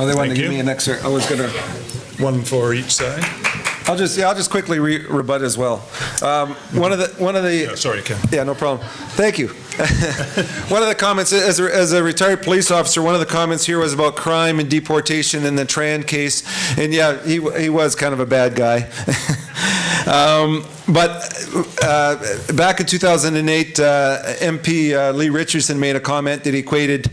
Oh, they wanted to give me an extra. I was gonna. One for each side. I'll just quickly rebut as well. One of the. Yeah, sorry, Ken. Yeah, no problem. Thank you. One of the comments, as a retired police officer, one of the comments here was about crime and deportation in the Tran case, and yeah, he was kind of a bad guy. But back in 2008, MP Lee Richardson made a comment that equated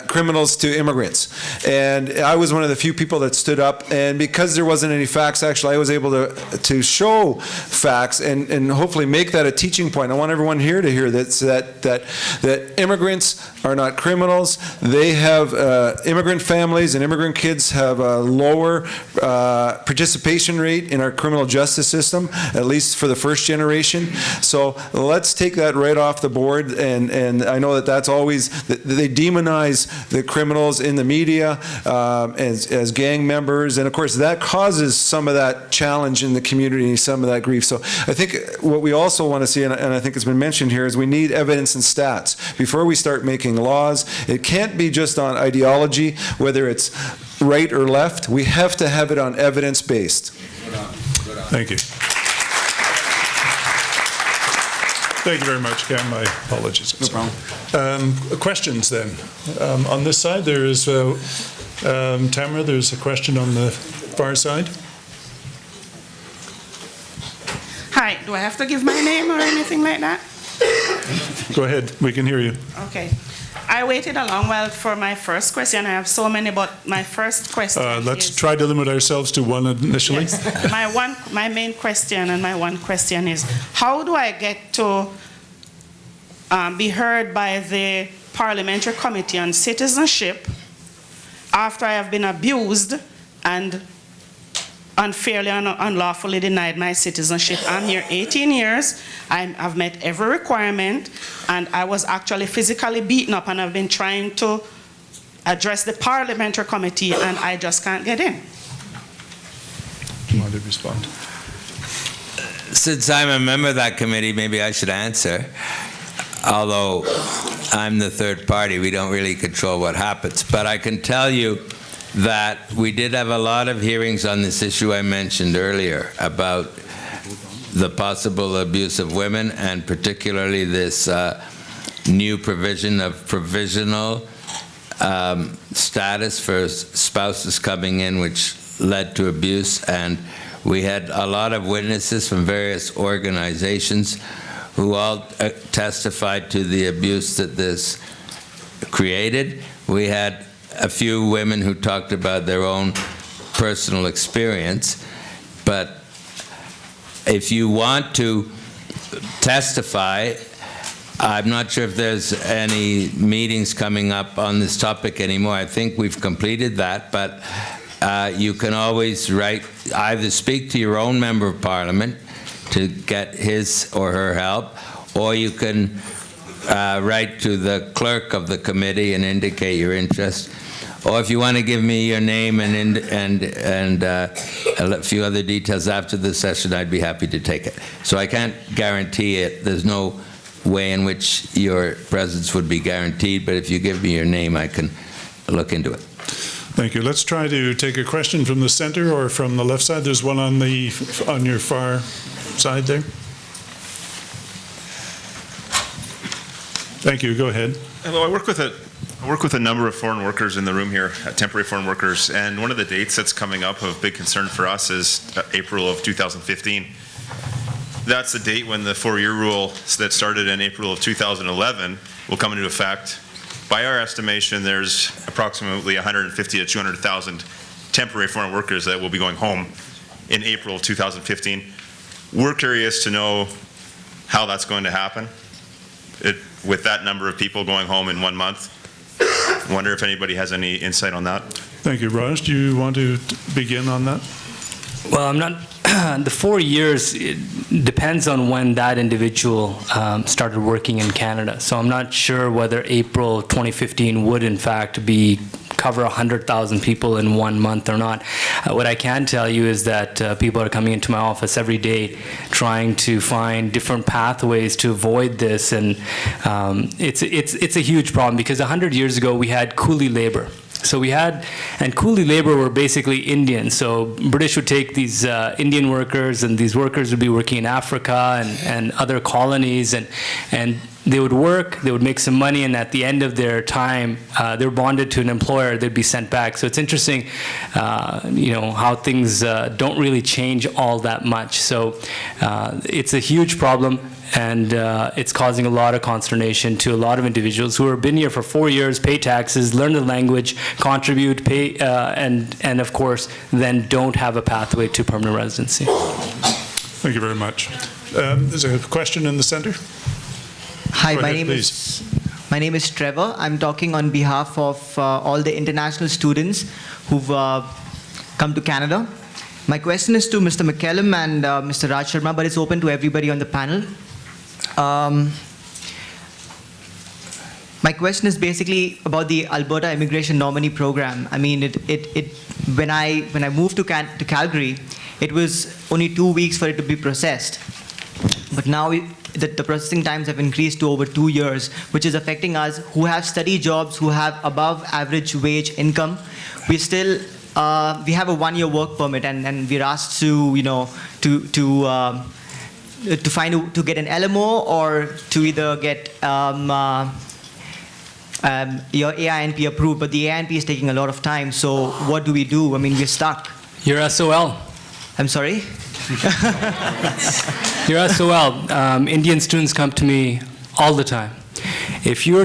criminals to immigrants. And I was one of the few people that stood up, and because there wasn't any facts, actually, I was able to show facts and hopefully make that a teaching point. I want everyone here to hear that immigrants are not criminals. They have, immigrant families and immigrant kids have a lower participation rate in our criminal justice system, at least for the first generation. So let's take that right off the board. And I know that's always, they demonize the criminals in the media as gang members. And of course, that causes some of that challenge in the community, some of that grief. So I think what we also want to see, and I think it's been mentioned here, is we need evidence and stats before we start making laws. It can't be just on ideology, whether it's right or left. We have to have it on evidence-based. Thank you. Thank you very much, Cam. My apologies. No problem. Questions then. On this side, there is Tamara. There's a question on the far side. Hi. Do I have to give my name or anything like that? Go ahead. We can hear you. Okay. I waited a long while for my first question. I have so many, but my first question let's try to limit ourselves to one initially. Yes. My main question and my one question is, how do I get to be heard by the Parliamentary Committee on Citizenship after I have been abused and unfairly and unlawfully denied my citizenship? I'm here 18 years. I've met every requirement, and I was actually physically beaten up, and I've been trying to address the Parliamentary Committee, and I just can't get in. Do you want to respond? Since I'm a member of that committee, maybe I should answer. Although I'm the third party, we don't really control what happens. But I can tell you that we did have a lot of hearings on this issue I mentioned earlier about the possible abuse of women, and particularly this new provision of provisional status for spouses coming in, which led to abuse. And we had a lot of witnesses from various organizations who all testified to the abuse that this created. We had a few women who talked about their own personal experience. But if you want to testify, I'm not sure if there's any meetings coming up on this topic anymore. I think we've completed that, but you can always either speak to your own member of parliament to get his or her help, or you can write to the clerk of the committee and indicate your interest. Or if you want to give me your name and a few other details after the session, I'd be happy to take it. So I can't guarantee it. There's no way in which your presence would be guaranteed, but if you give me your name, I can look into it. Thank you. Let's try to take a question from the center or from the left side. There's one on your far side there. Thank you. Go ahead. Hello. I work with a number of foreign workers in the room here, temporary foreign workers, and one of the dates that's coming up of big concern for us is April of 2015. That's the date when the 4-year rule that started in April of 2011 will come into effect. By our estimation, there's approximately 150 to 200,000 temporary foreign workers that will be going home in April of 2015. We're curious to know how that's going to happen with that number of people going home in 1 month. I wonder if anybody has any insight on that. Thank you. Raj, do you want to begin on that? Well, I'm not. The 4 years, it depends on when that individual started working in Canada. So I'm not sure whether April 2015 would in fact cover 100,000 people in 1 month or not. What I can tell you is that people are coming into my office every day trying to find different pathways to avoid this, and it's a huge problem because 100 years ago we had coolie labor. So we had, and coolie labor were basically Indian. So British would take these Indian workers, and these workers would be working in Africa and other colonies, and they would work, they would make some money, and at the end of their time, they were bonded to an employer, they'd be sent back. So it's interesting, how things don't really change all that much. So it's a huge problem, and it's causing a lot of consternation to a lot of individuals who have been here for 4 years, pay taxes, learn the language, contribute, pay, and of course, then don't have a pathway to permanent residency. Thank you very much. There's a question in the center. Hi, Go my ahead, name is Trevor. I'm talking on behalf of all the international students who've come to Canada. My question is to Mr. McCallum and Mr. Raj Sharma, but it's open to everybody on the panel. My question is basically about the Alberta Immigration Nominee Program. I mean, when I moved to Calgary, it was only 2 weeks for it to be processed, but now the processing times have increased to over 2 years, which is affecting us who have steady jobs, who have above average wage income. We still we have a 1-year work permit, and we're asked to get an LMO or to either get your AINP approved, but the AINP is taking a lot of time. So what do we do? I mean, we're stuck. You're SOL. I'm sorry? You're SOL. Indian students come to me all the time. If you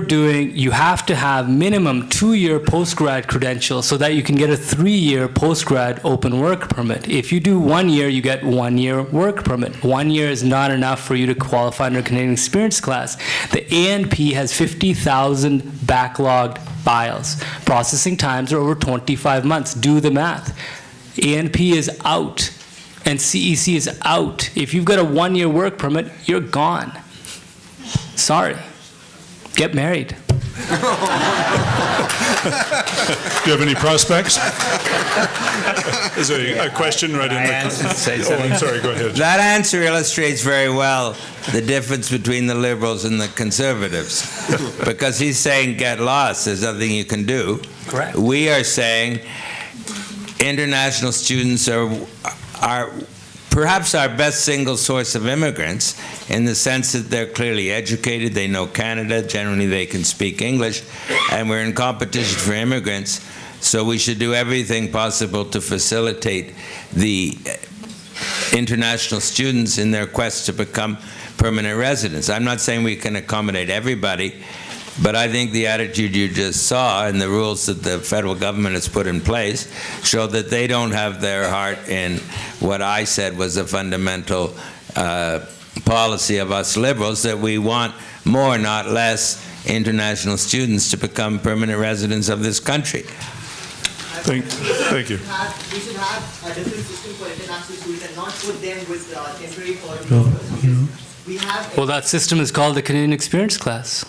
have to have minimum 2-year post-grad credentials so that you can get a 3-year post-grad open work permit. If you do 1 year, you get 1-year work permit. 1 year is not enough for you to qualify under Canadian Experience class. The ANP has 50,000 backlogged files. Processing times are over 25 months. Do the math. ANP is out, and CEC is out. If you've got a 1-year work permit, you're gone. Sorry. Get married. Do you have any prospects? There's a question right in the... I'm sorry, go ahead. That answer illustrates very well the difference between the Liberals and the Conservatives. Because he's saying get lost, there's nothing you can do. Correct. We are saying international students are perhaps our best single source of immigrants, in the sense that they're clearly educated, they know Canada, generally they can speak English, and we're in competition for immigrants, so we should do everything possible to facilitate the international students in their quest to become permanent residents. I'm not saying we can accommodate everybody, but I think the attitude you just saw and the rules that the federal government has put in place show that they don't have their heart in what I said was a fundamental policy of us Liberals, that we want more, not less, international students to become permanent residents of this country. Thank you. We should have a different system for international students and not put them with temporary foreign workers. Well, that system is called the Canadian Experience class.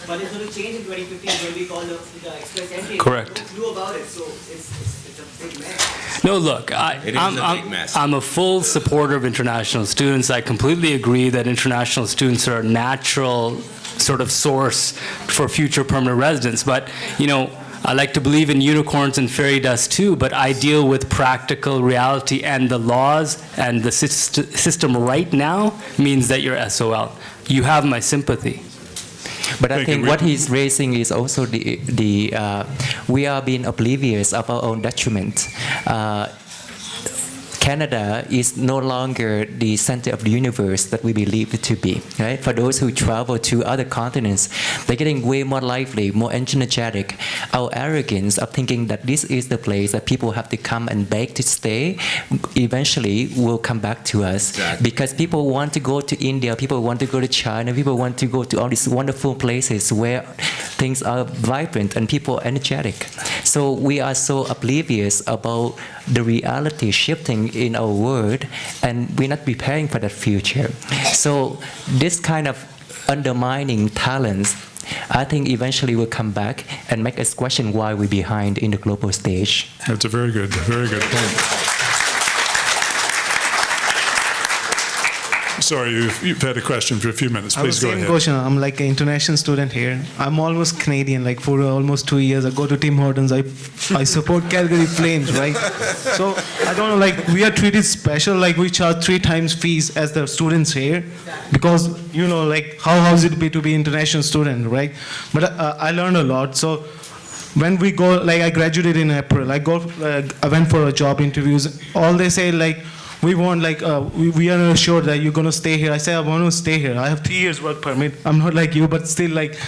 But it's going to change in 2015. It's going to be called the Express Entry. Correct. No clue about it, so it's a big mess. No, look, It is a big mess. I'm a full supporter of international students. I completely agree that international students are a natural sort of source for future permanent residents. But, I like to believe in unicorns and fairy dust too, but I deal with practical reality, and the laws and the system right now means that you're SOL. You have my sympathy. But I think what he's raising is also we are being oblivious of our own detriment. Canada is no longer the center of the universe that we believe it to be, right? For those who travel to other continents, they're getting way more lively, more energetic. Our arrogance of thinking that this is the place that people have to come and beg to stay eventually will come back to us. Exactly. Because people want to go to India, people want to go to China, people want to go to all these wonderful places where things are vibrant and people are energetic. So we are so oblivious about the reality shifting in our world, and we're not preparing for that future. So this kind of undermining talents, I think eventually will come back and make us question why we're behind in the global stage. That's a very good point. Sorry, you've had a question for a few minutes. Please go ahead. Question. I'm like an international student here. I'm almost Canadian. Like for almost 2 years, I go to Tim Hortons. I support Calgary Flames, right? So I don't know. Like we are treated special. Like we charge 3 times fees as the students here, because you know, like how is it to be international student, right? But I learned a lot. So when we go, like I graduated in April. I went for a job interviews. All they say like, we want like, we are not sure that you're gonna stay here. I say I want to stay here. I have 3 years work permit. I'm not like you, but still like,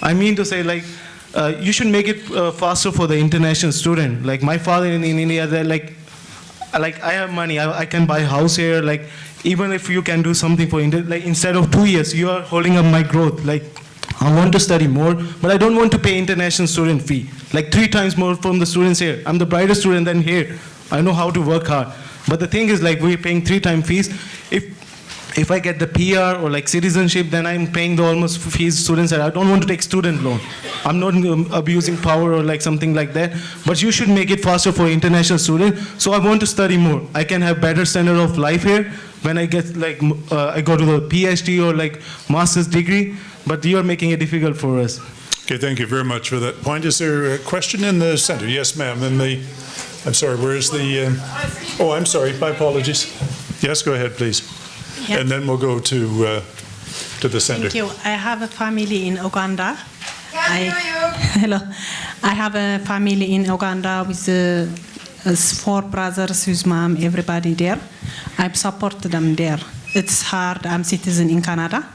I mean to say like, you should make it faster for the international student. Like my father in India, they're like I have money. I can buy a house here. Like even if you can do something for India, like instead of 2 years, you are holding up my growth. Like I want to study more, but I don't want to pay international student fee. Like 3 times more from the students here. I'm the brightest student than here. I know how to work hard. But the thing is, like, we're paying 3 times fees. If I get the PR or like citizenship, then I'm paying the almost fees students. I don't want to take student loan. I'm not abusing power or like something like that. But you should make it faster for international students. So I want to study more. I can have better standard of life here when I get like I go to the PhD or like master's degree. But you are making it difficult for us. Okay, thank you very much for that point. Is there a question in the center? Yes, ma'am. I'm sorry, where's the... oh, I'm sorry, my apologies. Yes, go ahead, please. Yeah. And then we'll go to the center. Thank you. I have a family in Uganda. Hello. I have a family in Uganda with 4 brothers, whose mom, everybody there. I support them there. It's hard. I'm citizen in Canada.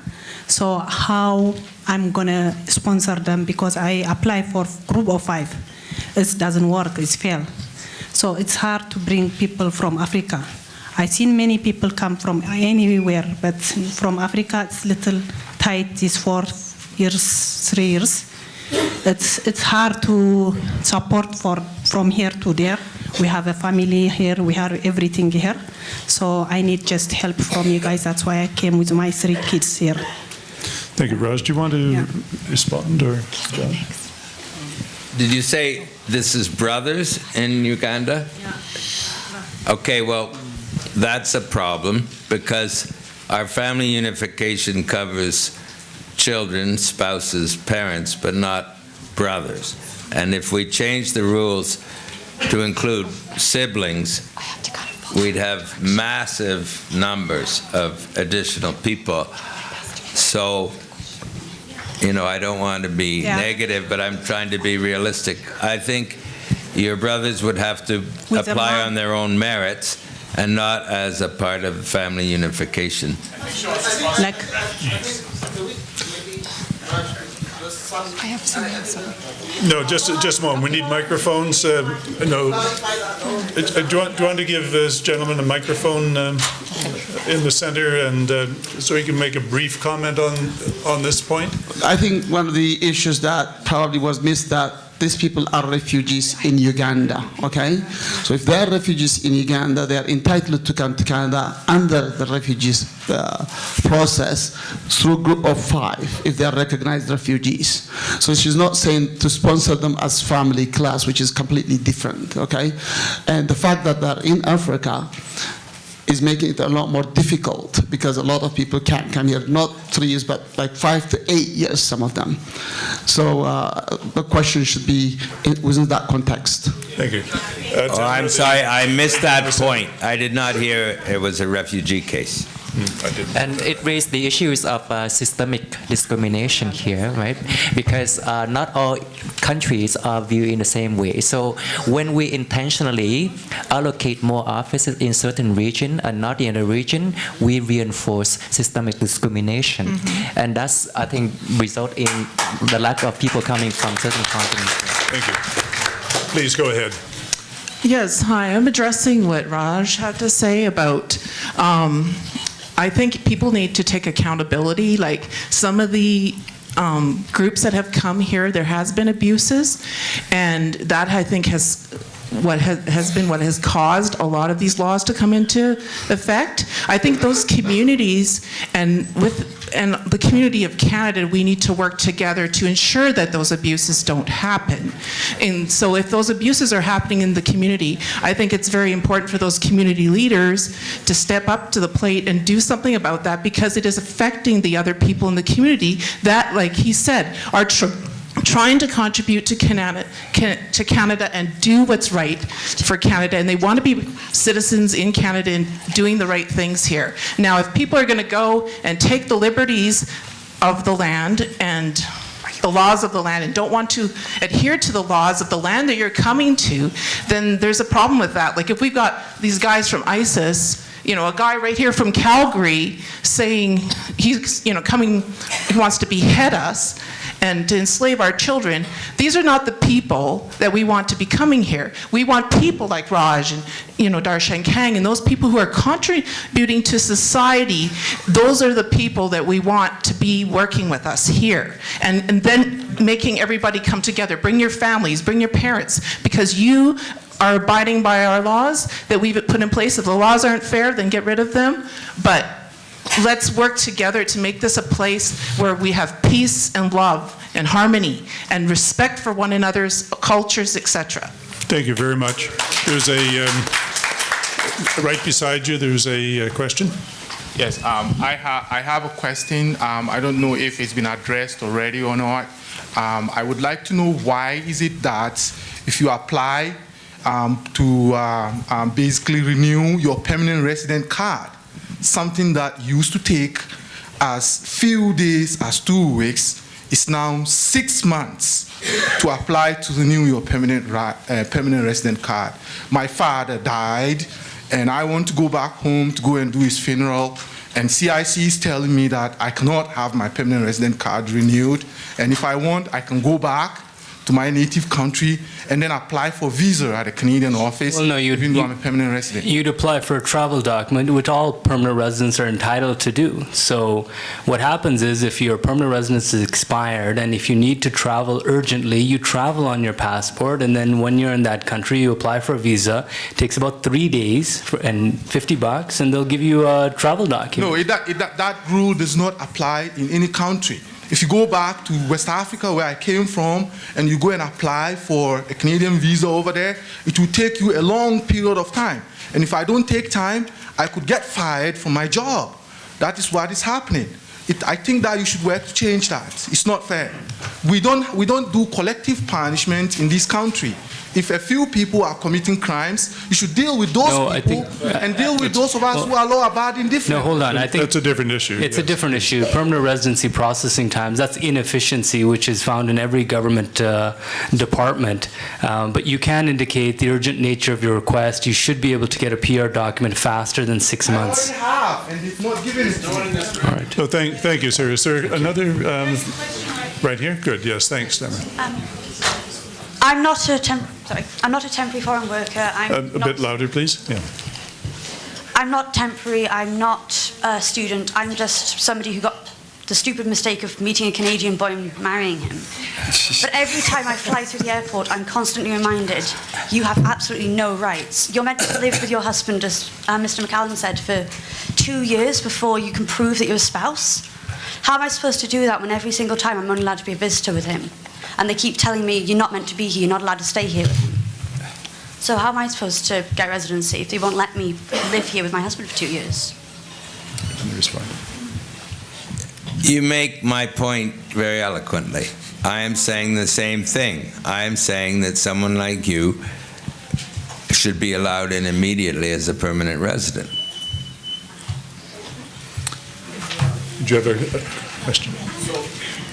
So how I'm going to sponsor them, because I apply for group of 5. It doesn't work. It's failed. So it's hard to bring people from Africa. I've seen many people come from anywhere, but from Africa it's little tight, these 4 years, 3 years. It's hard to support from here to there. We have a family here, we have everything here. So I need just help from you guys. That's why I came with my 3 kids here. Thank you, Raj. Do you want to respond, or John? Did you say this is brothers in Uganda? Yeah. Okay, well, that's a problem, because our family unification covers children, spouses, parents, but not brothers. And if we change the rules to include siblings, we'd have massive numbers of additional people. So, you know, I don't want to be negative, but I'm trying to be realistic. I think your brothers would have to apply on their own merits and not as a part of family unification. Like, I have some answer. No, just a moment. We need microphones. No. Do you want to give this gentleman a microphone in the center, and so he can make a brief comment on this point? I think one of the issues that probably was missed, that these people are refugees in Uganda, okay? So if they are refugees in Uganda, they are entitled to come to Canada under the refugees process through group of 5 if they are recognized refugees. So she's not saying to sponsor them as family class, which is completely different, okay? And the fact that they're in Africa is making it a lot more difficult, because a lot of people can't come here, not 3 years, but like 5 to 8 years, some of them. So the question should be within that context. Thank you. Oh, I'm sorry, I missed that point. I did not hear it was a refugee case. And it raised the issues of systemic discrimination here, right? Because not all countries are viewed in the same way. So when we intentionally allocate more offices in certain region and not in a region, we reinforce systemic discrimination. Mm-hmm. And that's, I think, result in the lack of people coming from certain continents. Thank you. Please go ahead. Yes, hi. I'm addressing what Raj had to say about I think people need to take accountability. Like some of the groups that have come here, there has been abuses, and that I think has what has caused a lot of these laws to come into effect. I think those communities and the community of Canada, we need to work together to ensure that those abuses don't happen. And so if those abuses are happening in the community, I think it's very important for those community leaders to step up to the plate and do something about that, because it is affecting the other people in the community that, like he said, are trying to contribute to Canada and do what's right for Canada, and they want to be citizens in Canada and doing the right things here. Now, if people are going to go and take the liberties of the land and the laws of the land and don't want to adhere to the laws of the land that you're coming to, then there's a problem with that. Like if we've got these guys from ISIS, you know, a guy right here from Calgary saying he's, you know, coming, he wants to behead us and to enslave our children. These are not the people that we want to be coming here. We want people like Raj and, you know, Darshan Kang and those people who are contributing to society. Those are the people that we want to be working with us here. And then making everybody come together. Bring your families, bring your parents, because you are abiding by our laws that we've put in place. If the laws aren't fair, then get rid of them. But let's work together to make this a place where we have peace and love and harmony and respect for one another's cultures, etc. Thank you very much. There's a, right beside you, there's a question. Yes, I have a question. I don't know if it's been addressed already or not. I would like to know, why is it that if you apply to basically renew your permanent resident card, something that used to take as few days as 2 weeks, is now 6 months to apply to renew your permanent resident card. My father died, and I want to go back home to go and do his funeral, and CIC is telling me that I cannot have my permanent resident card renewed, and if I want, I can go back to my native country and then apply for visa at a Canadian office, well, no, even though I'm a permanent resident. You'd apply for a travel document, which all permanent residents are entitled to do. So what happens is, if your permanent residence is expired and if you need to travel urgently, you travel on your passport, and then when you're in that country, you apply for a visa. It takes about 3 days and $50, and they'll give you a travel document. No, that rule does not apply in any country. If you go back to West Africa, where I came from, and you go and apply for a Canadian visa over there, it will take you a long period of time. And if I don't take time, I could get fired from my job. That is what is happening. I think that you should work to change that. It's not fair. We don't do collective punishment in this country. If a few people are committing crimes, you should deal with those people and deal with those of us who are law-abiding different. No, hold on. I think that's a different issue. It's a different issue. Permanent residency processing times, that's inefficiency, which is found in every government department. But you can indicate the urgent nature of your request. You should be able to get a PR document faster than 6 months. I already have, and it's not given it to me. All right. So thank you, sir. Is there another, right here? Good, yes, thanks, Deborah. I'm not a temporary foreign worker. A bit louder, please. Yeah. I'm not temporary. I'm not a student. I'm just somebody who got the stupid mistake of meeting a Canadian boy and marrying him. But every time I fly through the airport, I'm constantly reminded, you have absolutely no rights. You're meant to live with your husband, as Mr. McCallum said, for 2 years before you can prove that you're a spouse. How am I supposed to do that when every single time I'm only allowed to be a visitor with him? And they keep telling me, you're not meant to be here, you're not allowed to stay here with him. So how am I supposed to get residency if they won't let me live here with my husband for 2 years? Let me respond. You make my point very eloquently. I am saying the same thing. I am saying that someone like you should be allowed in immediately as a permanent resident. Do you have a question?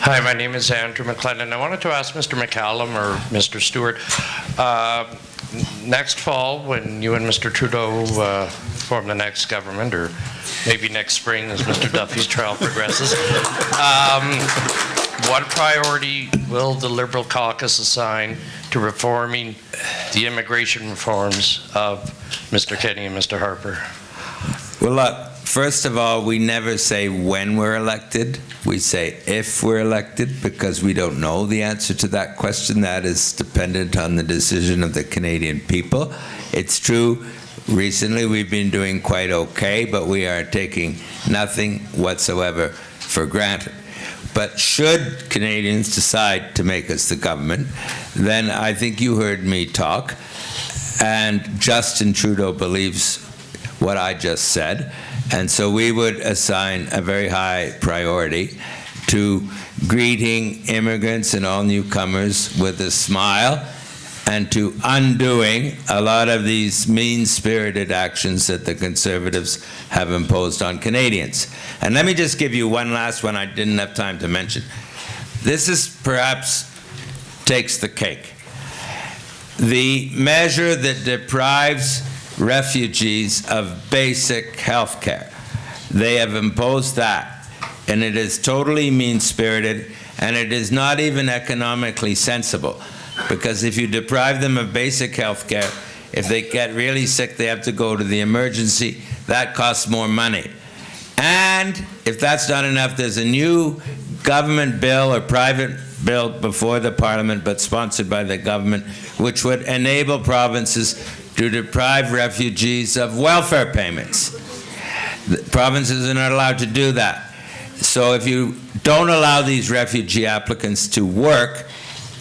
Hi, my name is Andrew McClellan. I wanted to ask Mr. McCallum or Mr. Stewart, next fall when you and Mr. Trudeau form the next government, or maybe next spring as Mr. Duffy's trial progresses, what priority will the Liberal caucus assign to reforming the immigration reforms of Mr. Kenney and Mr. Harper? Well, First of all, we never say when we're elected. We say if we're elected, because we don't know the answer to that question. That is dependent on the decision of the Canadian people. It's true, recently we've been doing quite okay, but we are taking nothing whatsoever for granted. But should Canadians decide to make us the government, then I think you heard me talk, and Justin Trudeau believes what I just said, and so we would assign a very high priority to greeting immigrants and all newcomers with a smile, and to undoing a lot of these mean-spirited actions that the Conservatives have imposed on Canadians. And let me just give you one last one I didn't have time to mention. This is perhaps takes the cake. The measure that deprives refugees of basic health care. They have imposed that, and it is totally mean-spirited, and it is not even economically sensible. Because if you deprive them of basic health care, if they get really sick, they have to go to the emergency. That costs more money. And if that's not enough, there's a new government bill or private bill before the Parliament, but sponsored by the government, which would enable provinces to deprive refugees of welfare payments. The provinces are not allowed to do that. So if you don't allow these refugee applicants to work,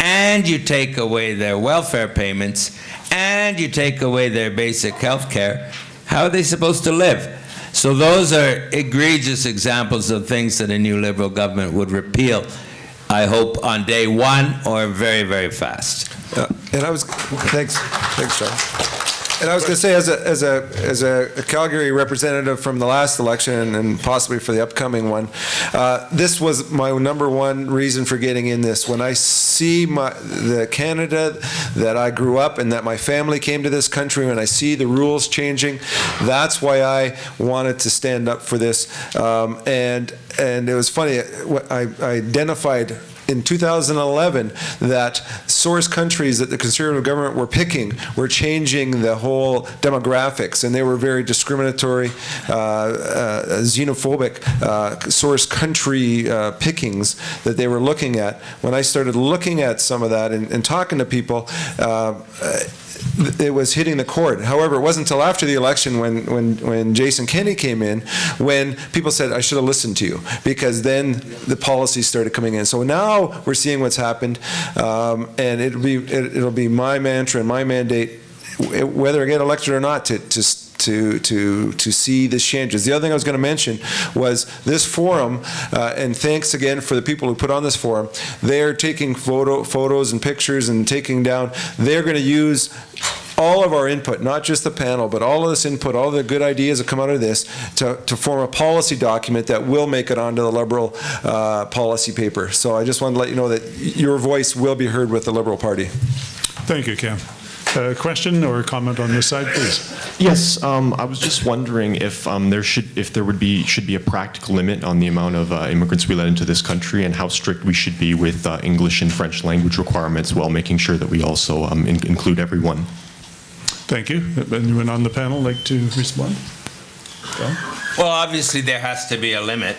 and you take away their welfare payments, and you take away their basic health care, how are they supposed to live? So those are egregious examples of things that a new Liberal government would repeal, I hope, on day one or very, very fast. And I was, thanks, Charles. And I was going to say, as a Calgary representative from the last election and possibly for the upcoming one, this was my number one reason for getting in this. When I see the Canada that I grew up and that my family came to this country, when I see the rules changing, that's why I wanted to stand up for this. And it was funny, I identified in 2011 that source countries that the Conservative government were picking were changing the whole demographics, and they were very discriminatory, xenophobic source country pickings that they were looking at. When I started looking at some of that and talking to people, it was hitting the chord. However, it wasn't until after the election when Jason Kenney came in when people said, I should have listened to you, because then the policies started coming in. So now we're seeing what's happened, and it'll be my mantra and my mandate, whether I get elected or not, to see this changes. The other thing I was going to mention was this forum, and thanks again for the people who put on this forum. They're taking photos and pictures and taking down. They're going to use all of our input, not just the panel, but all of this input, all the good ideas that come out of this, to form a policy document that will make it onto the Liberal policy paper. So I just wanted to let you know that your voice will be heard with the Liberal Party. Thank you, Cam. Question or comment on this side, please? Yes, I was just wondering if there should be a practical limit on the amount of immigrants we let into this country, and how strict we should be with English and French language requirements, while making sure that we also include everyone. Thank you. Anyone on the panel like to respond? Well, obviously there has to be a limit.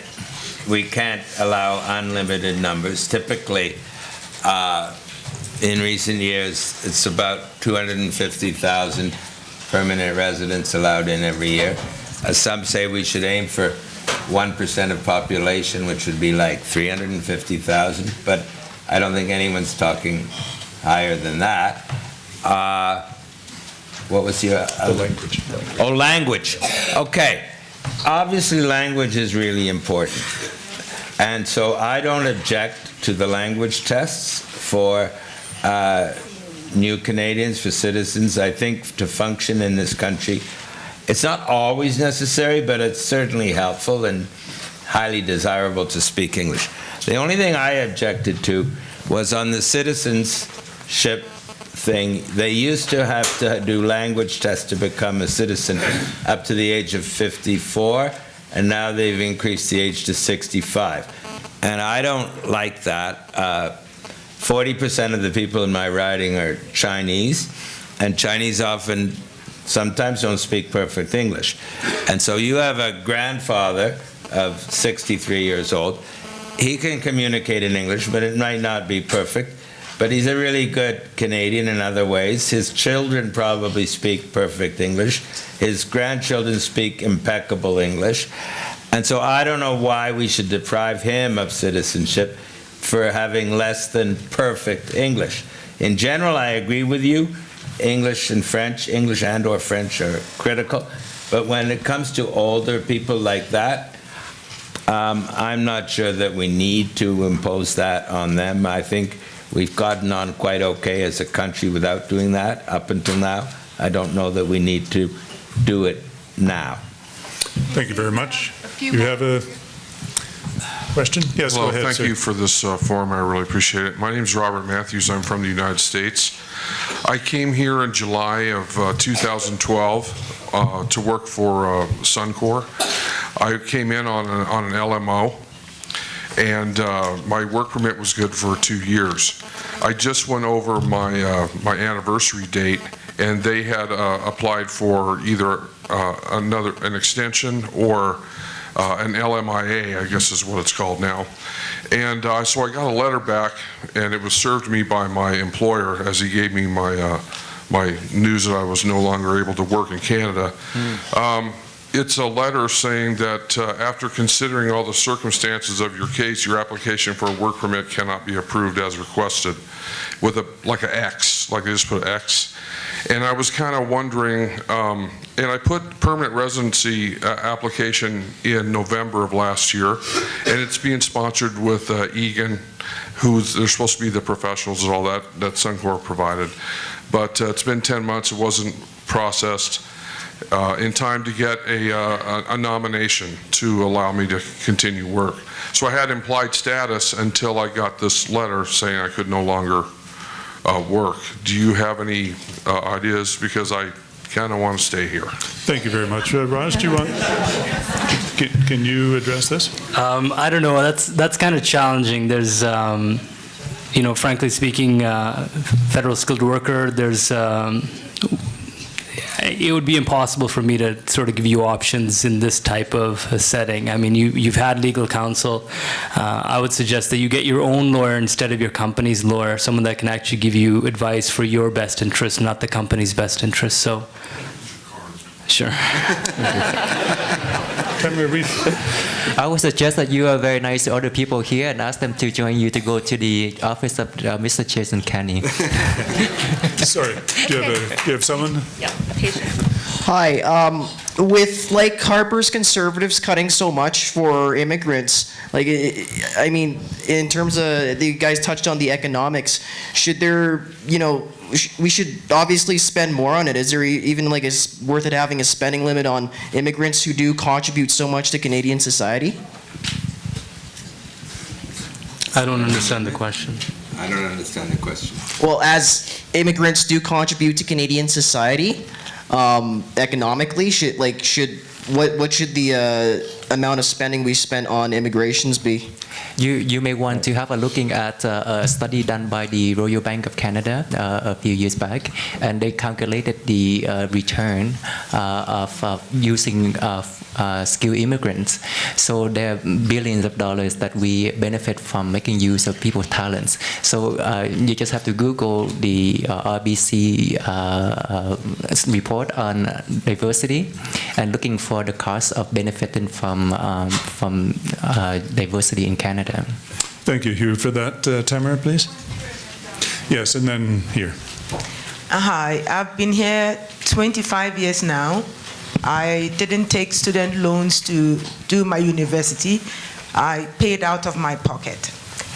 We can't allow unlimited numbers. Typically, in recent years, it's about 250,000 permanent residents allowed in every year. Some say we should aim for 1% of population, which would be like 350,000, but I don't think anyone's talking higher than that. What was your language? Oh, language. Okay. Obviously, language is really important. And so I don't object to the language tests for new Canadians, for citizens. I think to function in this country, it's not always necessary, but it's certainly helpful and highly desirable to speak English. The only thing I objected to was on the citizenship thing. They used to have to do language tests to become a citizen up to the age of 54, and now they've increased the age to 65. And I don't like that. 40% of the people in my riding are Chinese, and Chinese often sometimes don't speak perfect English. And so you have a grandfather of 63 years old. He can communicate in English, but it might not be perfect. But he's a really good Canadian in other ways. His children probably speak perfect English. His grandchildren speak impeccable English. And so I don't know why we should deprive him of citizenship for having less than perfect English. In general, I agree with you. English and or French are critical. But when it comes to older people like that, I'm not sure that we need to impose that on them. I think we've gotten on quite okay as a country without doing that up until now. I don't know that we need to do it now. Thank you very much. You have a question? Yes, Hello, go ahead, thank sir. you for this forum. I really appreciate it. My name is Robert Matthews. I'm from the United States. I came here in July of 2012 to work for Suncor. I came in on an LMO, and my work permit was good for 2 years. I just went over my anniversary date, and they had applied for either an extension or an LMIA, I guess is what it's called now. And so I got a letter back, and it was served me by my employer as he gave me my news that I was no longer able to work in Canada. It's a letter saying that after considering all the circumstances of your case, your application for a work permit cannot be approved as requested, with like an X, like they just put an X. And I was kind of wondering, and I put permanent residency application in November of last year, and it's being sponsored with Egan, they're supposed to be the professionals and all that Suncor provided. But it's been 10 months, it wasn't processed in time to get a nomination to allow me to continue work. So I had implied status until I got this letter saying I could no longer work. Do you have any ideas? Because I kind of want to stay here. Thank you very much. Raj, do you want, can you address this? I don't know. That's kind of challenging. There's, frankly speaking, federal skilled worker, there's, it would be impossible for me to sort of give you options in this type of a setting. I mean, you've had legal counsel. I would suggest that you get your own lawyer instead of your company's lawyer, someone that can actually give you advice for your best interest, not the company's best interest. So, sure. I would suggest that you are very nice to other people here and ask them to join you to go to the office of Mr. Jason Kenney. Sorry, do you have someone? Yeah, a patient. Hi. With like Harper's conservatives cutting so much for immigrants, like I mean, in terms of the guys touched on the economics, should there, we should obviously spend more on it. Is there even like worth it having a spending limit on immigrants who do contribute so much to Canadian society? I don't understand the question. I don't understand the question. Well, as immigrants do contribute to Canadian society, economically, what should the amount of spending we spent on immigrations be? You may want to have a looking at a study done by the Royal Bank of Canada a few years back, and they calculated the return of using skilled immigrants. So there are billions of dollars that we benefit from making use of people's talents. So you just have to Google the RBC report on diversity and looking for the cost of benefiting from diversity in Canada. Thank you, Hugh, for that. Tamara, please. Yes, and then here. Hi, I've been here 25 years now. I didn't take student loans to do my university. I paid out of my pocket.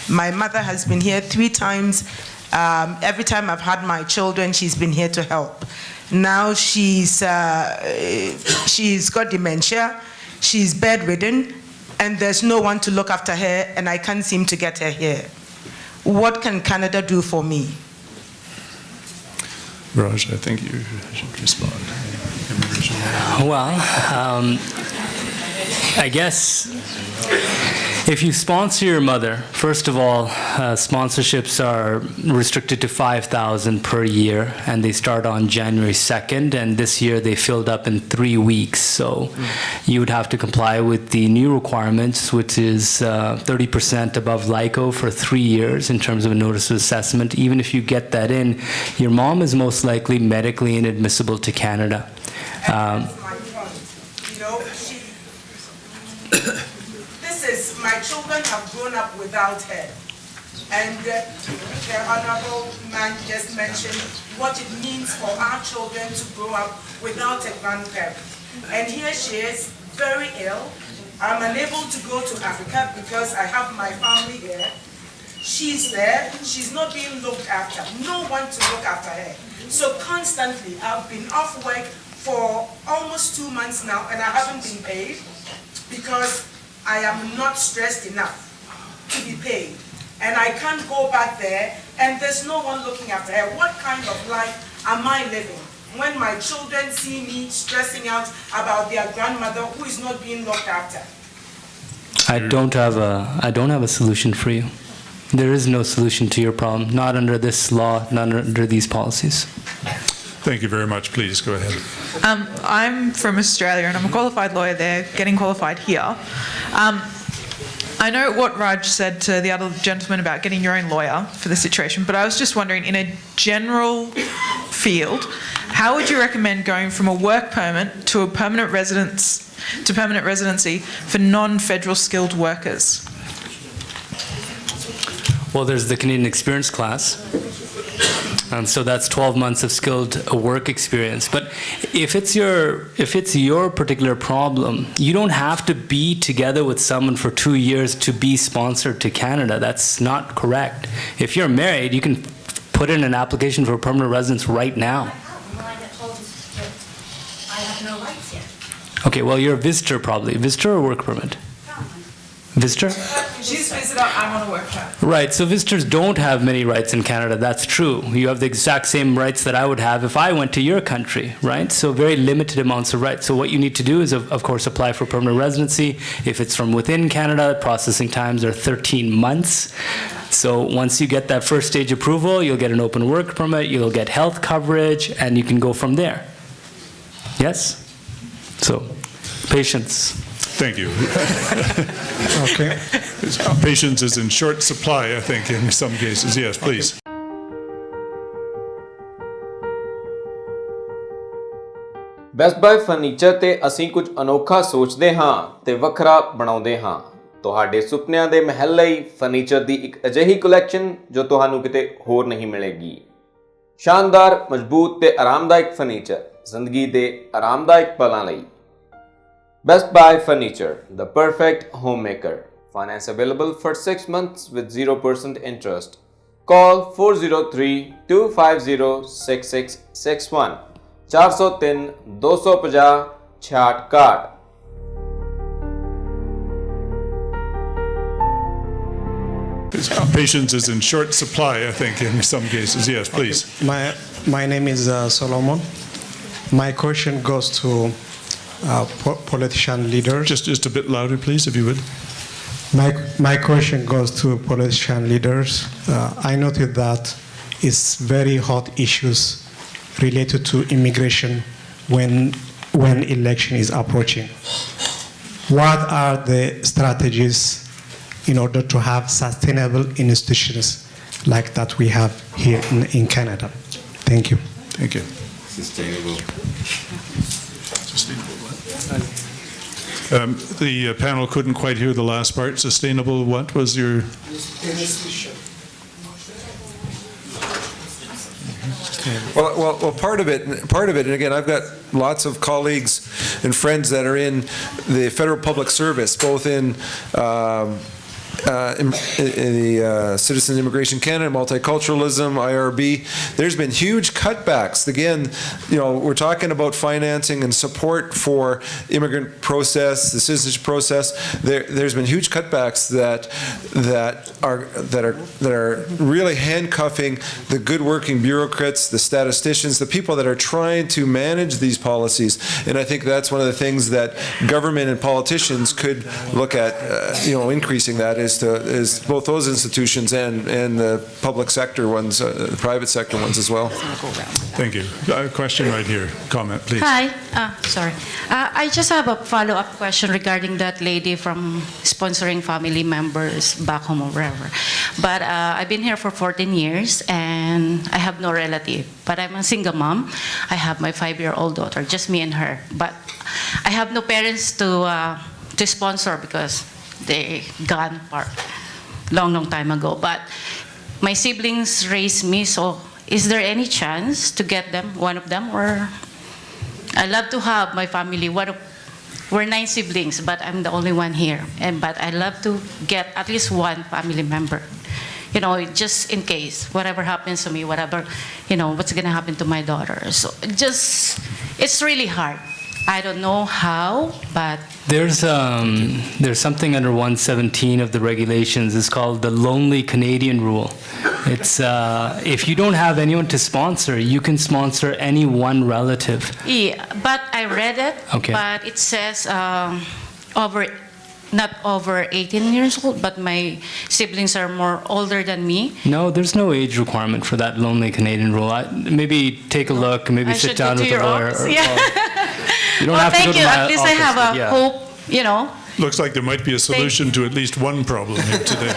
My mother has been here 3 times. Every time I've had my children, she's been here to help. Now she's got dementia, she's bedridden, and there's no one to look after her, and I can't seem to get her here. What can Canada do for me? Raj, I think you should respond. Well, I guess If you sponsor your mother, first of all, sponsorships are restricted to 5,000 per year, and they start on January 2nd, and this year they filled up in 3 weeks. So you would have to comply with the new requirements, which is 30% above LICO for 3 years in terms of a notice of assessment. Even if you get that in, your mom is most likely medically inadmissible to Canada. My children have grown up without her. And the Honorable man just mentioned what it means for our children to grow up without a grandparent. And here she is, very ill. I'm unable to go to Africa because I have my family here. She's there, she's not being looked after. No one to look after her. So constantly, I've been off work for almost 2 months now, and I haven't been paid because I am not stressed enough to be paid. And I can't go back there, and there's no one looking after her. What kind of life am I living when my children see me stressing out about their grandmother who is not being looked after? I don't have a solution for you. There is no solution to your problem, not under this law, not under these policies. Thank you very much. Please go ahead. I'm from Australia and I'm a qualified lawyer there, getting qualified here. I know what Raj said to the other gentleman about getting your own lawyer for the situation, but I was just wondering, in a general field, how would you recommend going from a work permit to a permanent residency for non-federal skilled workers? Well, there's the Canadian Experience class. So that's 12 months of skilled work experience. But if it's your particular problem, you don't have to be together with someone for 2 years to be sponsored to Canada. That's not correct. If you're married, you can put in an application for permanent residence right now. I have no rights yet. Okay, well, you're a visitor probably. Visitor or work permit? Visitor? She's visitor, I'm on a work permit. Right, so visitors don't have many rights in Canada, that's true. You have the exact same rights that I would have if I went to your country, right? So very limited amounts of rights. So what you need to do is, of course, apply for permanent residency. If it's from within Canada, processing times are 13 months. So once you get that first stage approval, you'll get an open work permit, you'll get health coverage, and you can go from there. Yes? So, patience. Thank you. Okay. Patience is in short supply, I think, in some cases. Yes, please. Best Buy furniture ਤੇ ਅਸੀਂ ਕੁਝ ਅਨੋਖਾ ਸੋਚਦੇ ਹਾਂ ਤੇ ਵੱਖਰਾ ਬਣਾਉਂਦੇ ਹਾਂ। ਤੁਹਾਡੇ ਸੁਪਨਿਆਂ ਦੇ ਮਹਿਲ ਲਈ ਫਰਨੀਚਰ ਦੀ ਇੱਕ ਅਜਿਹੀ ਕਲੈਕਸ਼ਨ ਜੋ ਤੁਹਾਨੂੰ ਕਿਤੇ ਹੋਰ ਨਹੀਂ ਮਿਲੇਗੀ। ਸ਼ਾਨਦਾਰ, ਮਜ਼ਬੂਤ ਤੇ ਆਰਾਮਦਾਇਕ ਫਰਨੀਚਰ ਜ਼ਿੰਦਗੀ ਦੇ ਆਰਾਮਦਾਇਕ ਪਲਾਂ ਲਈ। Best Buy Furniture, the perfect homemaker. Finance available for 6 months with 0% interest. Call 403-250-6661. 403-250-6661. Patience is in short supply, I think, in some cases. Yes, please. My name is Solomon. My question goes to politician leaders. Just a bit louder, please, if you would. My question goes to politician leaders. I noted that it's very hot issues related to immigration when election is approaching. What are the strategies in order to have sustainable institutions like that we have here in Canada? Thank you. Thank you. Sustainable. The panel couldn't quite hear the last part. Sustainable what was your... Well, part of it, and again, I've got lots of colleagues and friends that are in the federal public service, both in Citizen Immigration Canada, Multiculturalism, IRB, there's been huge cutbacks. Again, we're talking about financing and support for immigrant process, the citizenship process. There's been huge cutbacks that are really handcuffing the good working bureaucrats, the statisticians, the people that are trying to manage these policies. And I think that's one of the things that government and politicians could look at, increasing that is both those institutions and the public sector ones, the private sector ones as well. Thank you. A question right here. Comment, please. Hi. Sorry. I just have a follow-up question regarding that lady from sponsoring family members back home or wherever. But I've been here for 14 years and I have no relative. But I'm a single mom. I have my 5-year-old daughter, just me and her. But I have no parents to sponsor because they gone for long time ago. But my siblings raised me, so is there any chance to get them, one of them? Or I love to have my family. We're 9 siblings, but I'm the only one here. But I love to get at least one family member. Just in case, whatever happens to me, whatever, what's gonna happen to my daughter. So it's really hard. I don't know how, but there's something under 117 of the regulations. It's called the Lonely Canadian Rule. It's if you don't have anyone to sponsor, you can sponsor any one relative. Yeah, but I read it. Okay. But it says not over 18 years old, but my siblings are more older than me. No, there's no age requirement for that Lonely Canadian Rule. Maybe take a look, maybe sit down with a lawyer. You don't have to go to my At least office, I have a hope, Looks like there might be a solution to at least one problem here today.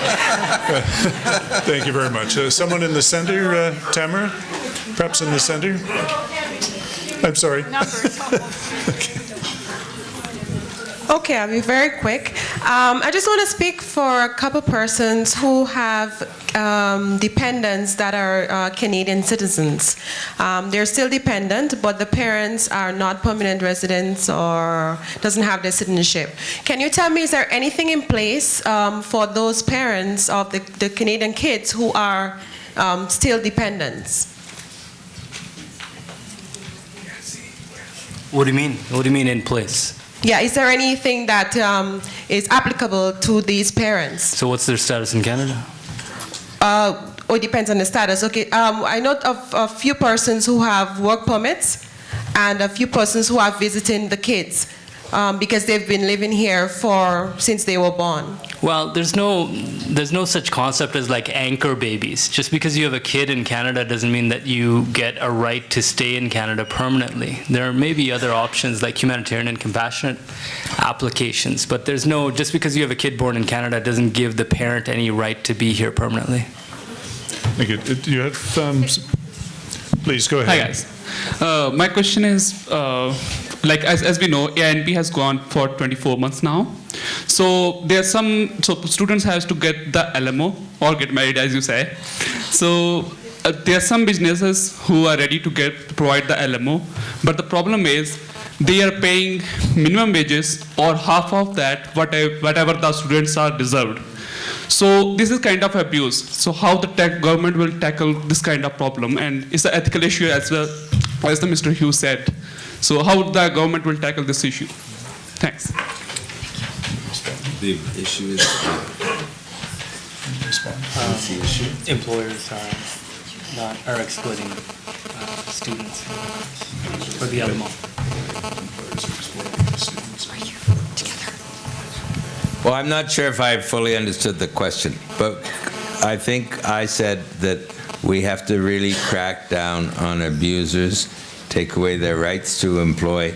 Thank you very much. Someone in the center, Tamara? Perhaps in the center? I'm sorry. Okay, I'll be very quick. I just want to speak for a couple persons who have dependents that are Canadian citizens. They're still dependent, but the parents are not permanent residents or doesn't have their citizenship. Can you tell me, is there anything in place for those parents of the Canadian kids who are still dependents? What do you mean? What do you mean in place? Yeah, is there anything that is applicable to these parents? So what's their status in Canada? It depends on the status. Okay, I know of a few persons who have work permits and a few persons who are visiting the kids because they've been living here since they were born. Well, there's no such concept as like anchor babies. Just because you have a kid in Canada doesn't mean that you get a right to stay in Canada permanently. There may be other options like humanitarian and compassionate applications, but just because you have a kid born in Canada doesn't give the parent any right to be here permanently. Thank you. Do you have, please go ahead. Hi guys. My question is, as we know, ANP has gone for 24 months now. So students have to get the LMO or get married, as you say. So there are some businesses who are ready to provide the LMO, but the problem is they are paying minimum wages or half of that, whatever the students are deserved. So this is kind of abuse. So how the government will tackle this kind of problem, and it's an ethical issue as well, as the Mr. Hughes said. So how the government will tackle this issue? Thanks. The issue is employers are excluding students for the LMO. Well, I'm not sure if I fully understood the question, but I think I said that we have to really crack down on abusers, take away their rights to employ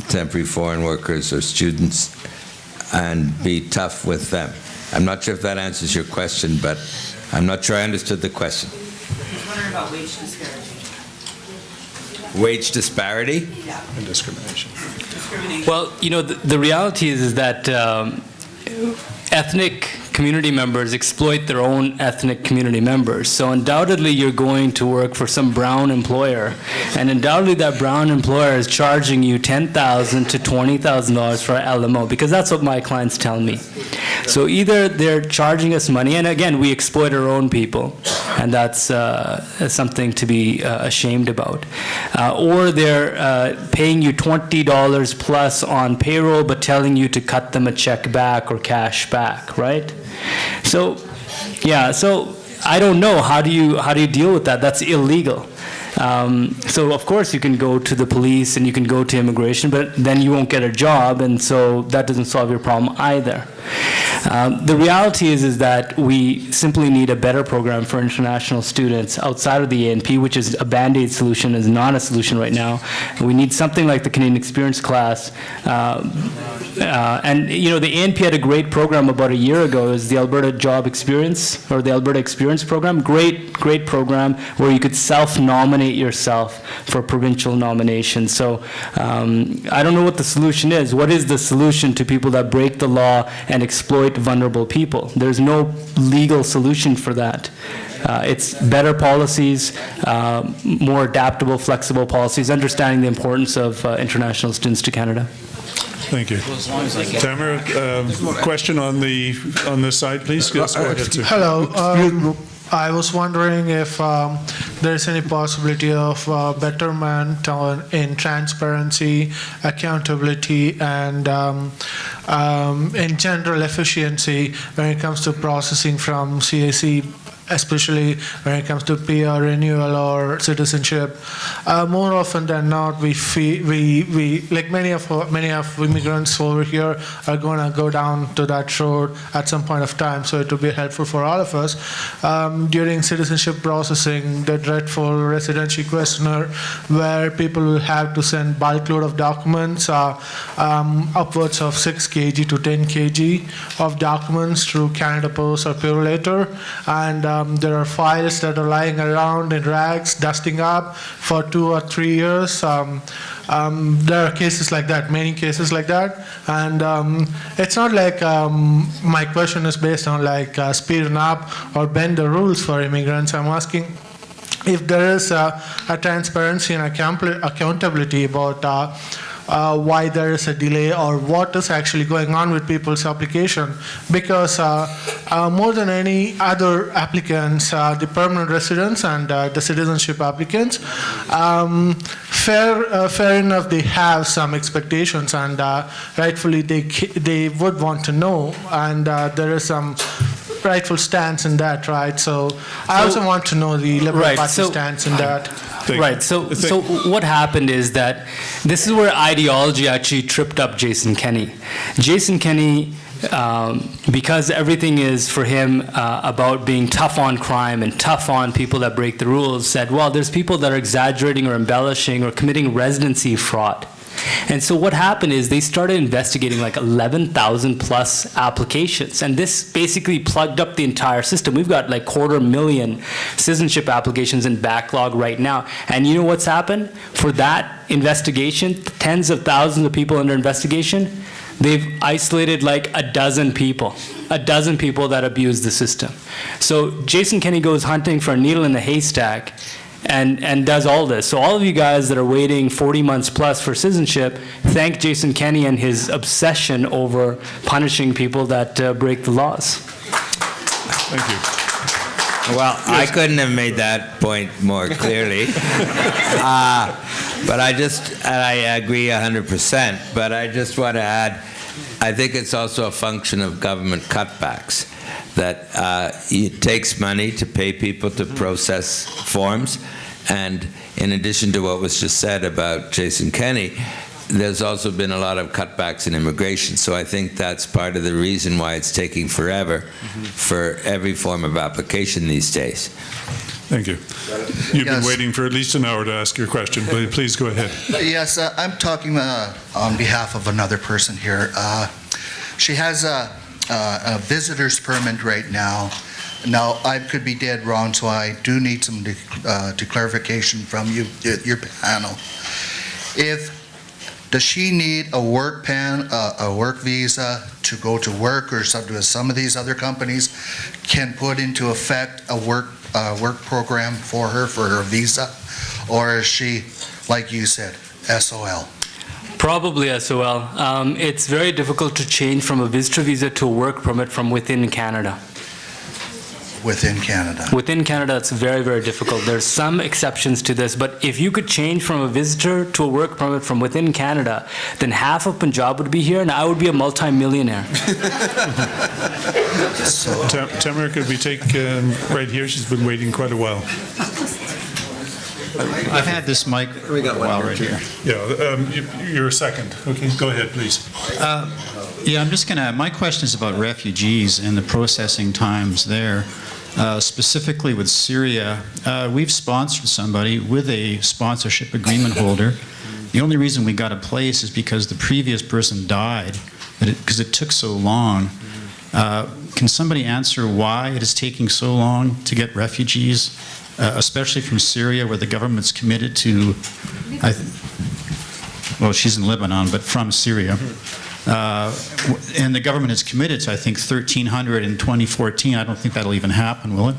temporary foreign workers or students, and be tough with them. I'm not sure if that answers your question, but I'm not sure I understood the question. I was wondering about wage disparity. Wage disparity? Yeah. And discrimination. Well, the reality is that ethnic community members exploit their own ethnic community members. So undoubtedly you're going to work for some brown employer, and undoubtedly that brown employer is charging you $10,000 to $20,000 for LMO, because that's what my clients tell me. So either they're charging us money, and again, we exploit our own people, and that's something to be ashamed about. Or they're paying you $20 plus on payroll, but telling you to cut them a check back or cash back, right? So, yeah, so I don't know, how do you deal with that? That's illegal. So of course you can go to the police and you can go to immigration, but then you won't get a job, and so that doesn't solve your problem either. The reality is that we simply need a better program for international students outside of the ANP, which is a Band-Aid solution, is not a solution right now. We need something like the Canadian Experience class. And you know, the ANP had a great program about a year ago. It was the Alberta Job Experience, or the Alberta Experience program. Great program where you could self-nominate yourself for provincial nomination. So I don't know what the solution is. What is the solution to people that break the law and exploit vulnerable people? There's no legal solution for that. It's better policies, more adaptable, flexible policies, understanding the importance of international students to Canada. Thank you. Tamara, question on this side, please. Yes, go ahead, sir. Hello. I was wondering if there's any possibility of betterment in transparency, accountability, and in general efficiency when it comes to processing from CAC, especially when it comes to PR renewal or citizenship. More often than not, we like many of immigrants over here are going to go down to that road at some point of time. So it will be helpful for all of us. During citizenship processing, the dreadful residency questionnaire, where people will have to send bulk load of documents, upwards of 6 kg to 10 kg of documents through Canada Post or Purolator, and there are files that are lying around in rags, dusting up for 2 or 3 years. There are cases like that, many cases like that, and it's not like my question is based on like speeding up or bend the rules for immigrants. I'm asking if there is a transparency and accountability about why there is a delay or what is actually going on with people's application, because more than any other applicants, the permanent residents and the citizenship applicants, fair enough, they have some expectations, and rightfully they would want to know, and there is some rightful stance in that, right? So I also want to know the Liberal Party stance in that. Right. So what happened is that this is where ideology actually tripped up Jason Kenney. Jason Kenney, because everything is for him about being tough on crime and tough on people that break the rules, said, well, there's people that are exaggerating or embellishing or committing residency fraud. And so what happened is they started investigating like 11,000 plus applications, and this basically plugged up the entire system. We've got like 250,000 citizenship applications in backlog right now. And you know what's happened? For that investigation, tens of thousands of people under investigation, they've isolated like a dozen people that abuse the system. So Jason Kenney goes hunting for a needle in a haystack and does all this. So all of you guys that are waiting 40 months plus for citizenship, thank Jason Kenney and his obsession over punishing people that break the laws. Thank you. Well, I couldn't have made that point more clearly. But I agree 100%, but I just want to add, I think it's also a function of government cutbacks, that it takes money to pay people to process forms, and in addition to what was just said about Jason Kenney, there's also been a lot of cutbacks in immigration. So I think that's part of the reason why it's taking forever for every form of application these days. Thank you. You've been waiting for at least an hour to ask your question. Please go ahead. Yes, I'm talking on behalf of another person here. She has a visitor's permit right now. Now, I could be dead wrong, so I do need some clarification from you, your panel. If Does she need a work a work visa to go to work, or something? Some of these other companies can put into effect a work program for her visa, or is she, like you said, SOL? Probably SOL. It's very difficult to change from a visitor visa to a work permit from within Canada. Within Canada? Within Canada, it's very, very difficult. There's some exceptions to this, but if you could change from a visitor to a work permit from within Canada, then half of Punjab would be here and I would be a multi-millionaire. Tamara, could we take right here? She's been waiting quite a while. I've had this mic we got one right here. Yeah, you're second. Okay, go ahead, please. Yeah, I'm just gonna, my question is about refugees and the processing times there. Specifically with Syria, we've sponsored somebody with a sponsorship agreement holder. The only reason we got a place is because the previous person died, because it took so long. Can somebody answer why it is taking so long to get refugees, especially from Syria, where the government's committed to, well, she's in Lebanon, but from Syria. And the government is committed to, I think, 1,300 in 2014. I don't think that'll even happen, will it?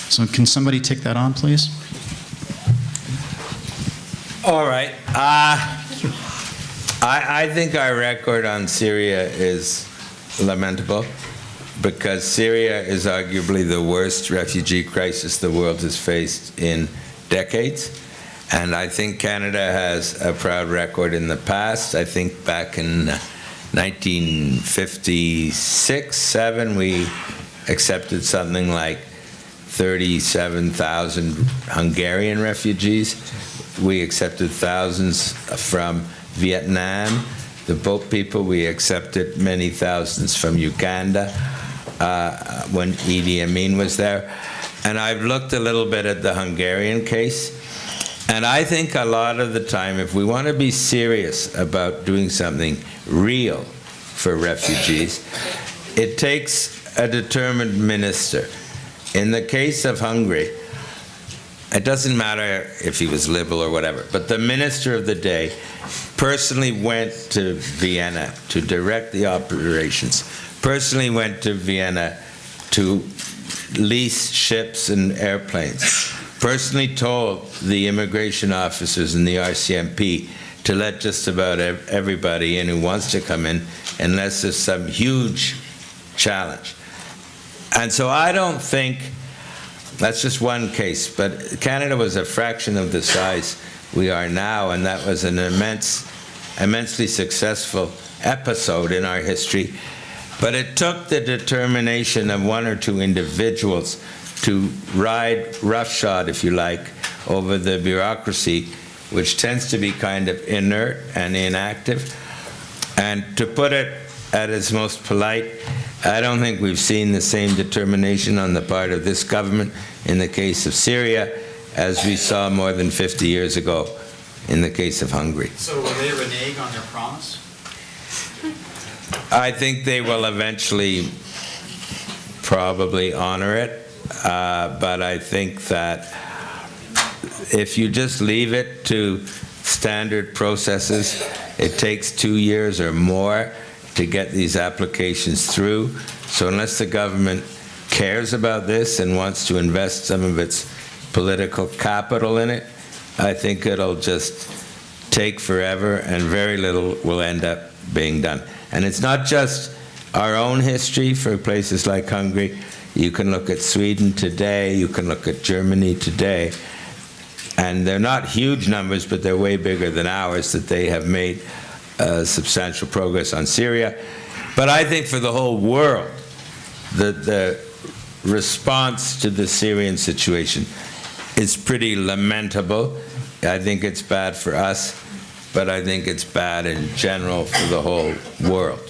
So can somebody take that on, please? All right. I think our record on Syria is lamentable, because Syria is arguably the worst refugee crisis the world has faced in decades. And I think Canada has a proud record in the past. I think back in 1956-7, we accepted something like 37,000 Hungarian refugees. We accepted thousands from Vietnam, the boat people. We accepted many thousands from Uganda when Idi Amin was there. And I've looked a little bit at the Hungarian case, and I think a lot of the time, if we want to be serious about doing something real for refugees, it takes a determined minister. In the case of Hungary, it doesn't matter if he was liberal or whatever, but the minister of the day personally went to Vienna to direct the operations, personally went to Vienna to lease ships and airplanes, personally told the immigration officers in the RCMP to let just about everybody in who wants to come in, unless there's some huge challenge. And so I don't think, that's just one case, but Canada was a fraction of the size we are now, and that was an immensely successful episode in our history. But it took the determination of one or two individuals to ride roughshod, if you like, over the bureaucracy, which tends to be kind of inert and inactive. And to put it at its most polite, I don't think we've seen the same determination on the part of this government in the case of Syria as we saw more than 50 years ago in the case of Hungary. So will they renege on their promise? I think they will eventually probably honor it, but I think that if you just leave it to standard processes, it takes 2 years or more to get these applications through. So unless the government cares about this and wants to invest some of its political capital in it, I think it'll just take forever and very little will end up being done. And it's not just our own history for places like Hungary. You can look at Sweden today, you can look at Germany today, and they're not huge numbers, but they're way bigger than ours, that they have made substantial progress on Syria. But I think for the whole world, the response to the Syrian situation is pretty lamentable. I think it's bad for us, but I think it's bad in general for the whole world.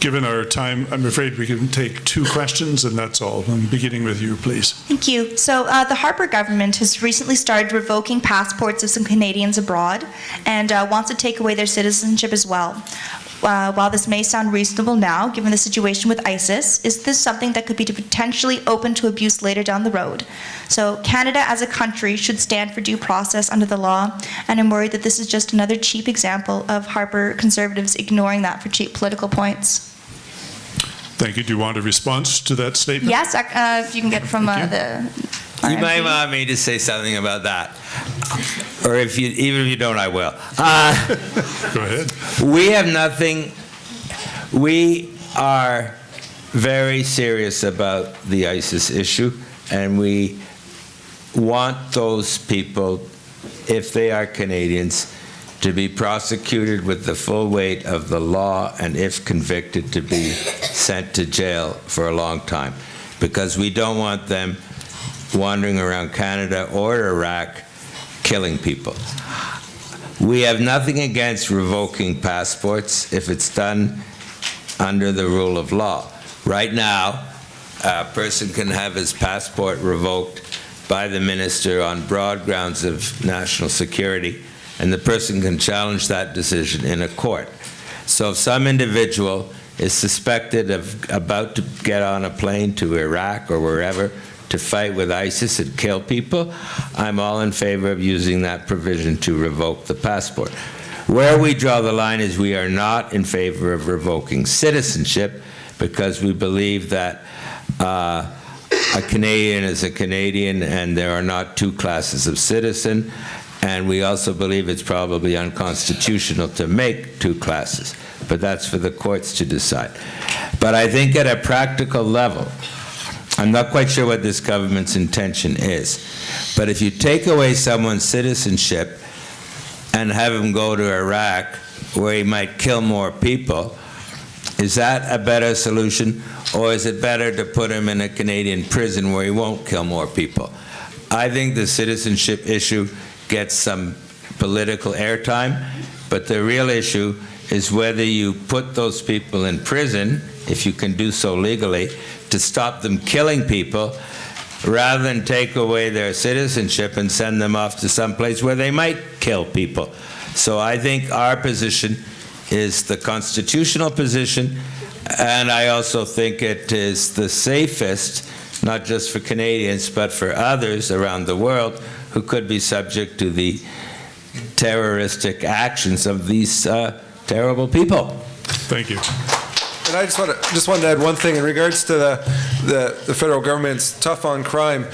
Given our time, I'm afraid we can take 2 questions, and that's all. I'm beginning with you, please. Thank you. So the Harper government has recently started revoking passports of some Canadians abroad and wants to take away their citizenship as well. While this may sound reasonable now, given the situation with ISIS, is this something that could be potentially open to abuse later down the road? So Canada as a country should stand for due process under the law, and I'm worried that this is just another cheap example of Harper Conservatives ignoring that for cheap political points. Thank you. Do you want a response to that statement? Yes, if you can get from the... You might want me to say something about that. Or even if you don't, I will. Go ahead. We have nothing. We are very serious about the ISIS issue, and we want those people, if they are Canadians, to be prosecuted with the full weight of the law, and if convicted, to be sent to jail for a long time. Because we don't want them wandering around Canada or Iraq killing people. We have nothing against revoking passports if it's done under the rule of law. Right now, a person can have his passport revoked by the minister on broad grounds of national security, and the person can challenge that decision in a court. So if some individual is suspected of about to get on a plane to Iraq or wherever to fight with ISIS and kill people, I'm all in favor of using that provision to revoke the passport. Where we draw the line is we are not in favor of revoking citizenship, because we believe that a Canadian is a Canadian and there are not two classes of citizen, and we also believe it's probably unconstitutional to make two classes, but that's for the courts to decide. But I think at a practical level, I'm not quite sure what this government's intention is, but if you take away someone's citizenship and have him go to Iraq, where he might kill more people, is that a better solution, or is it better to put him in a Canadian prison where he won't kill more people? I think the citizenship issue gets some political airtime, but the real issue is whether you put those people in prison, if you can do so legally, to stop them killing people, rather than take away their citizenship and send them off to some place where they might kill people. So I think our position is the constitutional position, and I also think it is the safest, not just for Canadians, but for others around the world who could be subject to the terroristic actions of these terrible people. Thank you. And I just wanted to add one thing in regards to the federal government's tough on crime.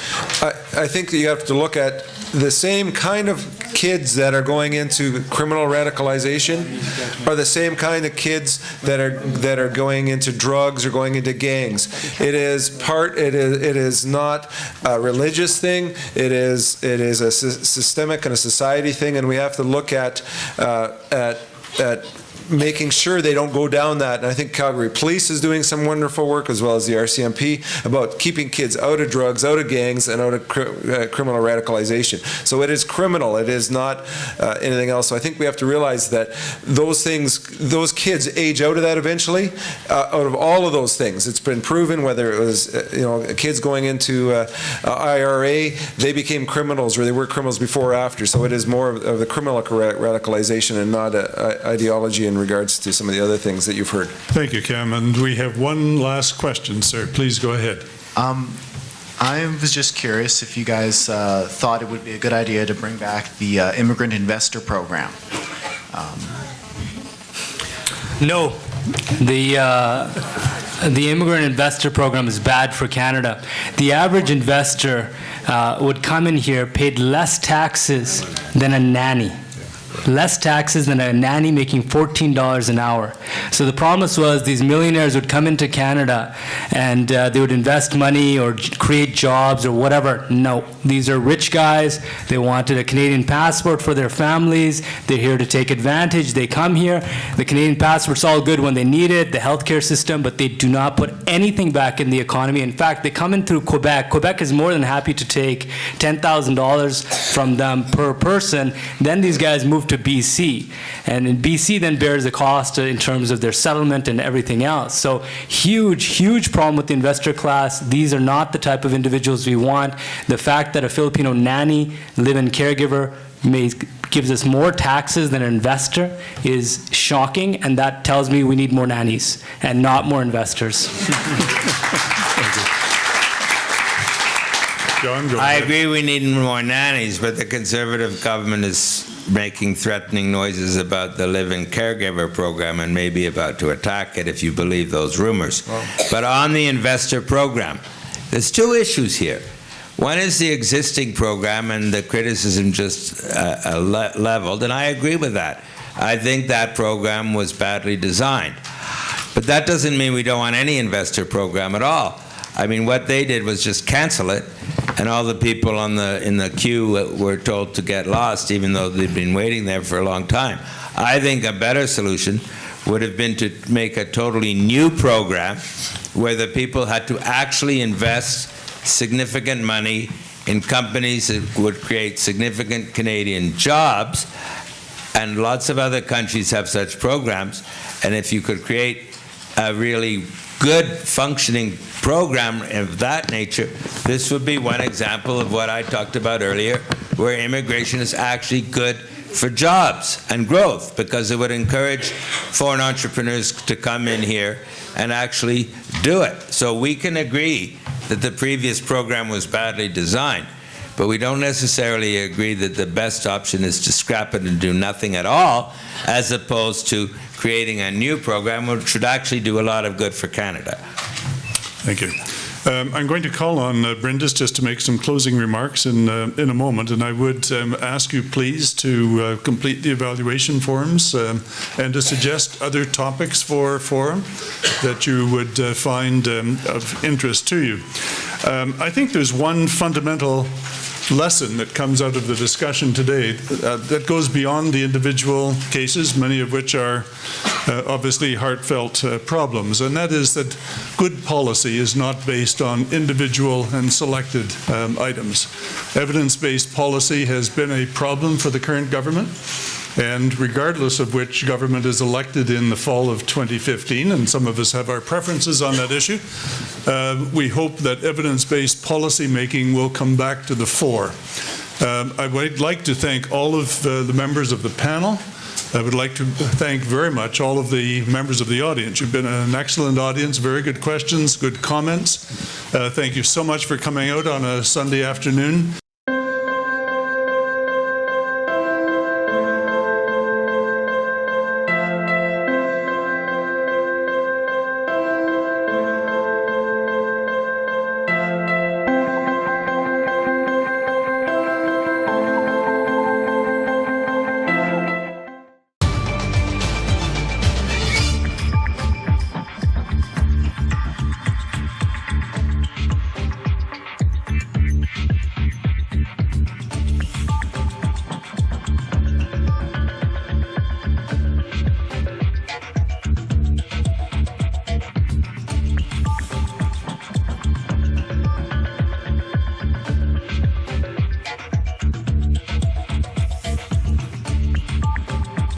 I think that you have to look at the same kind of kids that are going into criminal radicalization are the same kind of kids that are going into drugs or going into gangs. It is not a religious thing. It is a systemic and a society thing, and we have to look at making sure they don't go down that. And I think Calgary Police is doing some wonderful work, as well as the RCMP, about keeping kids out of drugs, out of gangs, and out of criminal radicalization. So it is criminal. It is not anything else. So I think we have to realize that those kids age out of that eventually, out of all of those things. It's been proven, whether it was kids going into IRA, they became criminals, or they were criminals before or after. So it is more of the criminal radicalization and not ideology in regards to some of the other things that you've heard. Thank you, Cam. And we have one last question, sir. Please go ahead. I was just curious if you guys thought it would be a good idea to bring back the immigrant investor program. No. The immigrant investor program is bad for Canada. The average investor would come in here, paid less taxes than a nanny. Less taxes than a nanny making $14 an hour. So the promise was these millionaires would come into Canada and they would invest money or create jobs or whatever. No, these are rich guys. They wanted a Canadian passport for their families. They're here to take advantage. They come here. The Canadian passport's all good when they need it, the healthcare system, but they do not put anything back in the economy. In fact, they come in through Quebec. Quebec is more than happy to take $10,000 from them per person. Then these guys move to BC, and in BC then bears the cost in terms of their settlement and everything else. So huge problem with the investor class. These are not the type of individuals we want. The fact that a Filipino nanny, live-in caregiver, may gives us more taxes than an investor is shocking, and that tells me we need more nannies and not more investors. John, go I ahead. agree we need more nannies, but the Conservative government is making threatening noises about the live-in caregiver program and maybe about to attack it if you believe those rumors. But on the investor program, there's two issues here. One is the existing program and the criticism just leveled, and I agree with that. I think that program was badly designed. But that doesn't mean we don't want any investor program at all. I mean, what they did was just cancel it, and all the people in the queue were told to get lost, even though they'd been waiting there for a long time. I think a better solution would have been to make a totally new program where the people had to actually invest significant money in companies that would create significant Canadian jobs, and lots of other countries have such programs. And if you could create a really good functioning program of that nature, this would be one example of what I talked about earlier, where immigration is actually good for jobs and growth, because it would encourage foreign entrepreneurs to come in here and actually do it. So we can agree that the previous program was badly designed, but we don't necessarily agree that the best option is to scrap it and do nothing at all, as opposed to creating a new program which would actually do a lot of good for Canada. Thank you. I'm going to call on Brindis just to make some closing remarks in a moment, and I would ask you please to complete the evaluation forms and to suggest other topics for forum that you would find of interest to you. I think there's one fundamental lesson that comes out of the discussion today that goes beyond the individual cases, many of which are obviously heartfelt problems, and that is that good policy is not based on individual and selected items. Evidence-based policy has been a problem for the current government, and regardless of which government is elected in the fall of 2015, and some of us have our preferences on that issue, we hope that evidence-based policy making will come back to the fore. I would like to thank all of the members of the panel. I would like to thank very much all of the members of the audience. You've been an excellent audience, very good questions, good comments. Thank you so much for coming out on a Sunday afternoon.